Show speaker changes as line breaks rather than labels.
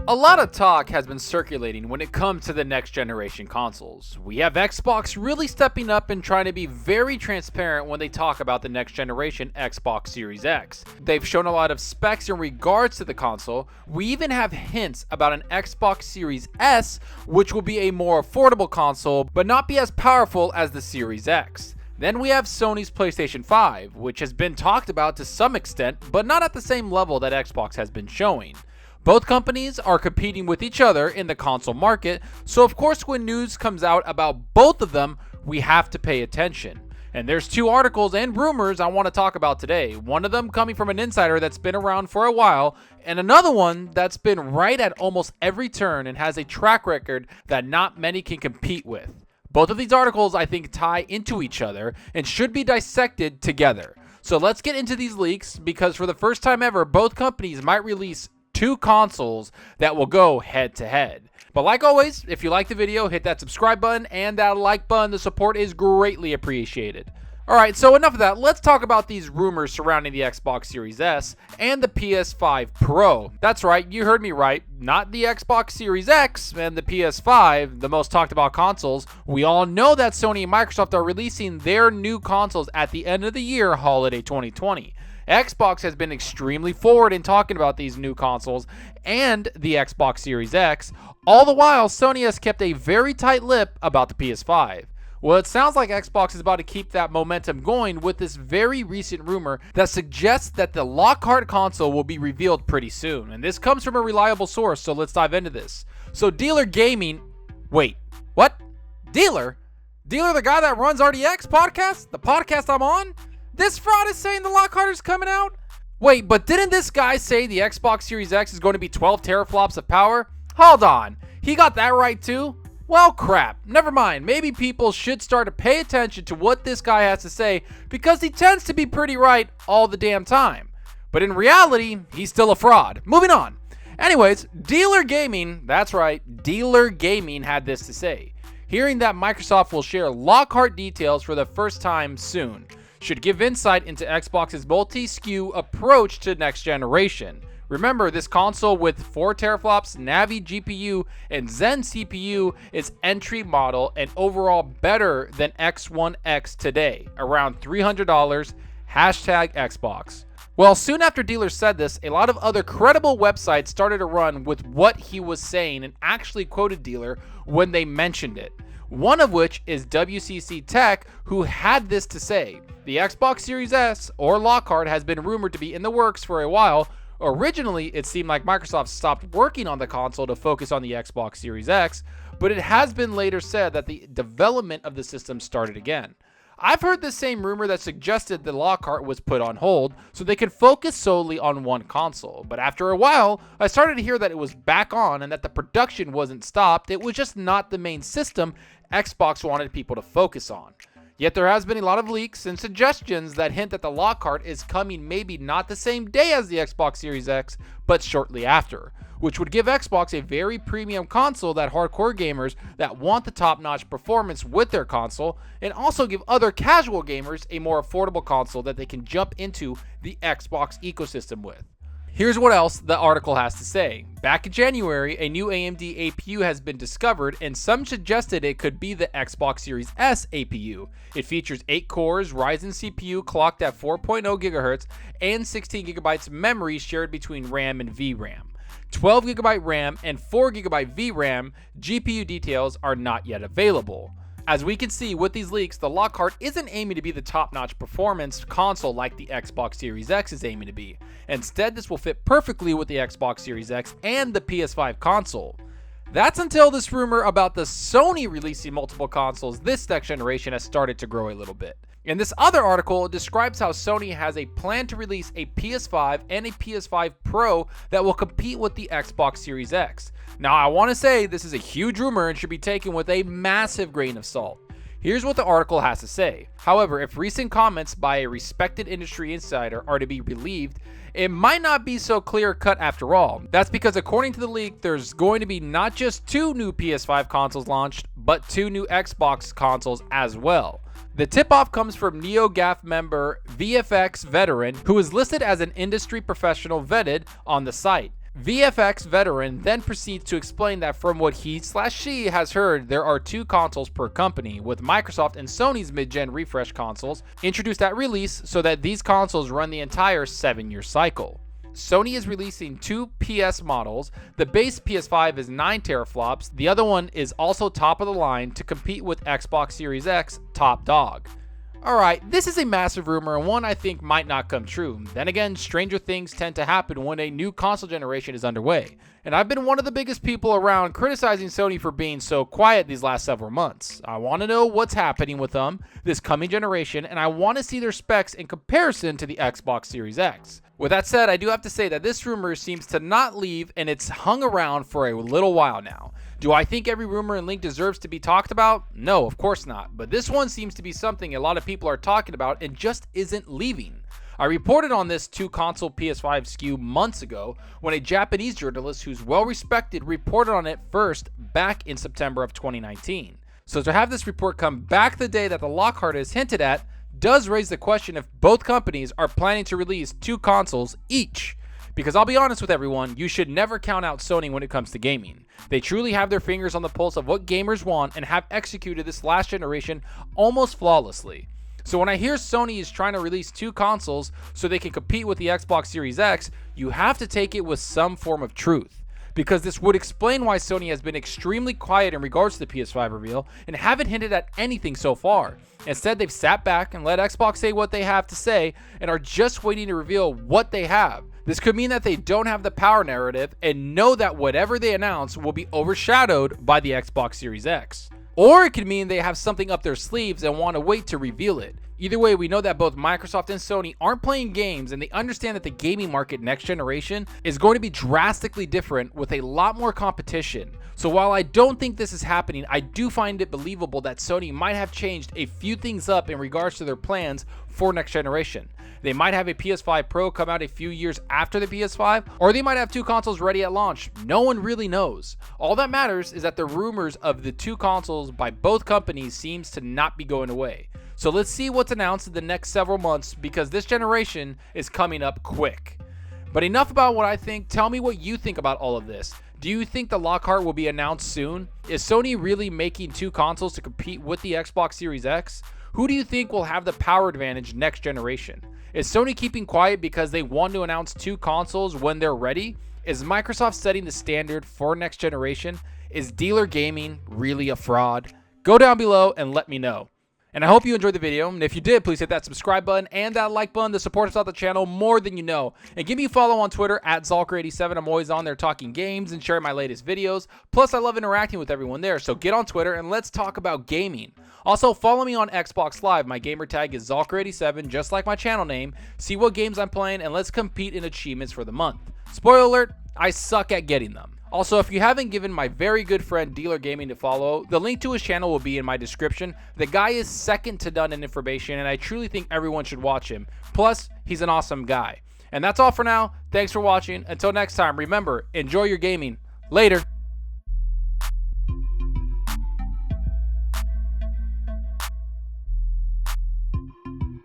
A lot of talk has been circulating when it comes to the next generation consoles. We have Xbox really stepping up and trying to be very transparent when they talk about the next generation Xbox Series X. They've shown a lot of specs in regards to the console. We even have hints about an Xbox Series S, which will be a more affordable console, but not be as powerful as the Series X. Then we have Sony's PlayStation 5, which has been talked about to some extent, but not at the same level that Xbox has been showing. Both companies are competing with each other in the console market, so of course when news comes out about both of them, we have to pay attention. And there's two articles and rumors I want to talk about today. One of them coming from an insider that's been around for a while, and another one that's been right at almost every turn and has a track record that not many can compete with. Both of these articles I think tie into each other and should be dissected together. So let's get into these leaks, because for the first time ever, both companies might release two consoles that will go head to head. But like always, if you like the video, hit that subscribe button and that like button. The support is greatly appreciated. Alright, so enough of that. Let's talk about these rumors surrounding the Xbox Series S and the PS5 Pro. That's right, you heard me right. Not the Xbox Series X and the PS5, the most talked about consoles. We all know that Sony and Microsoft are releasing their new consoles at the end of the year, holiday 2020. Xbox has been extremely forward in talking about these new consoles and the Xbox Series X. All the while, Sony has kept a very tight lip about the PS5. Well, it sounds like Xbox is about to keep that momentum going with this very recent rumor that suggests that the Lockhart console will be revealed pretty soon. And this comes from a reliable source, so let's dive into this. So Dealer Gaming... Wait, what? Dealer? Dealer, the guy that runs RDX podcast? The podcast I'm on? This fraud is saying the Lockhart is coming out? Wait, but didn't this guy say the Xbox Series X is going to be 12 teraflops of power? Hold on, he got that right too? Well, crap, never mind. Maybe people should start to pay attention to what this guy has to say, because he tends to be pretty right all the damn time. But in reality, he's still a fraud. Moving on. Anyways, Dealer Gaming, that's right, Dealer Gaming had this to say. Hearing that Microsoft will share Lockhart details for the first time soon should give insight into Xbox's multi-SKU approach to next generation. Remember, this console with 4 teraflops, Navi GPU, and Zen CPU is entry model and overall better than X1X today, around $300, hashtag Xbox. Well, soon after Dealer said this, a lot of other credible websites started to run with what he was saying and actually quoted Dealer when they mentioned it. One of which is WCC Tech, who had this to say. The Xbox Series S, or Lockhart, has been rumored to be in the works for a while. Originally, it seemed like Microsoft stopped working on the console to focus on the Xbox Series X, but it has been later said that the development of the system started again. I've heard the same rumor that suggested the Lockhart was put on hold so they could focus solely on one console, but after a while, I started to hear that it was back on and that the production wasn't stopped. It was just not the main system Xbox wanted people to focus on. Yet there has been a lot of leaks and suggestions that hint that the Lockhart is coming maybe not the same day as the Xbox Series X, but shortly after, which would give Xbox a very premium console that hardcore gamers that want the top-notch performance with their console, and also give other casual gamers a more affordable console that they can jump into the Xbox ecosystem with. Here's what else the article has to say. Back in January, a new AMD APU has been discovered, and some suggested it could be the Xbox Series S APU. It features 8 cores, Ryzen CPU clocked at 4.0 GHz, and 16 GB memory shared between RAM and VRAM. 12 GB RAM and 4 GB VRAM. GPU details are not yet available. As we can see with these leaks, the Lockhart isn't aiming to be the top-notch performance console like the Xbox Series X is aiming to be. Instead, this will fit perfectly with the Xbox Series X and the PS5 console. That's until this rumor about the Sony releasing multiple consoles this next generation has started to grow a little bit. In this other article, it describes how Sony has a plan to release a PS5 and a PS5 Pro that will compete with the Xbox Series X. Now, I want to say this is a huge rumor and should be taken with a massive grain of salt. Here's what the article has to say. However, if recent comments by a respected industry insider are to be believed, it might not be so clear-cut after all. That's because according to the leak, there's going to be not just 2 new PS5 consoles launched, but 2 new Xbox consoles as well. The tip-off comes from NeoGAF member VFX Veteran, who is listed as an industry professional vetted on the site. VFX veteran then proceeds to explain that from what he/she has heard, there are 2 consoles per company, with Microsoft and Sony's mid-gen refresh consoles introduced at release so that these consoles run the entire 7-year cycle. Sony is releasing 2 PS models. The base PS5 is 9 teraflops. The other one is also top of the line to compete with Xbox Series X top dog. Alright, this is a massive rumor and one I think might not come true. Then again, stranger things tend to happen when a new console generation is underway. And I've been one of the biggest people around criticizing Sony for being so quiet these last several months. I want to know what's happening with them this coming generation, and I want to see their specs in comparison to the Xbox Series X. With that said, I do have to say that this rumor seems to not leave, and it's hung around for a little while now. Do I think every rumor and leak deserves to be talked about? No, of course not. But this one seems to be something a lot of people are talking about and just isn't leaving. I reported on this 2-console PS5 SKU months ago when a Japanese journalist who's well respected reported on it first back in September of 2019. So to have this report come back the day that the Lockhart is hinted at does raise the question if both companies are planning to release 2 consoles each. Because I'll be honest with everyone, you should never count out Sony when it comes to gaming. They truly have their fingers on the pulse of what gamers want and have executed this last generation almost flawlessly. So when I hear Sony is trying to release 2 consoles so they can compete with the Xbox Series X, you have to take it with some form of truth. Because this would explain why Sony has been extremely quiet in regards to the PS5 reveal and haven't hinted at anything so far. Instead, they've sat back and let Xbox say what they have to say and are just waiting to reveal what they have. This could mean that they don't have the power narrative and know that whatever they announce will be overshadowed by the Xbox Series X. Or it could mean they have something up their sleeves and want to wait to reveal it. Either way, we know that both Microsoft and Sony aren't playing games, and they understand that the gaming market next generation is going to be drastically different with a lot more competition. So while I don't think this is happening, I do find it believable that Sony might have changed a few things up in regards to their plans for next generation. They might have a PS5 Pro come out a few years after the PS5, or they might have 2 consoles ready at launch. No one really knows. All that matters is that the rumors of the 2 consoles by both companies seems to not be going away. So let's see what's announced in the next several months, because this generation is coming up quick. But enough about what I think. Tell me what you think about all of this. Do you think the Lockhart will be announced soon? Is Sony really making 2 consoles to compete with the Xbox Series X? Who do you think will have the power advantage next generation? Is Sony keeping quiet because they want to announce 2 consoles when they're ready? Is Microsoft setting the standard for next generation? Is dealer gaming really a fraud? Go down below and let me know. And I hope you enjoyed the video, and if you did, please hit that subscribe button and that like button to support us out the channel more than you know. And give me a follow on Twitter at Zalker87. I'm always on there talking games and sharing my latest videos. Plus, I love interacting with everyone there, so get on Twitter and let's talk about gaming. Also, follow me on Xbox Live. My gamer tag is Zalker87, just like my channel name. See what games I'm playing, and let's compete in achievements for the month. Spoiler alert, I suck at getting them. Also, if you haven't given my very good friend Dealer Gaming to follow, the link to his channel will be in my description. The guy is second to none in information, and I truly think everyone should watch him. Plus, he's an awesome guy. And that's all for now. Thanks for watching. Until next time, remember, enjoy your gaming. Later.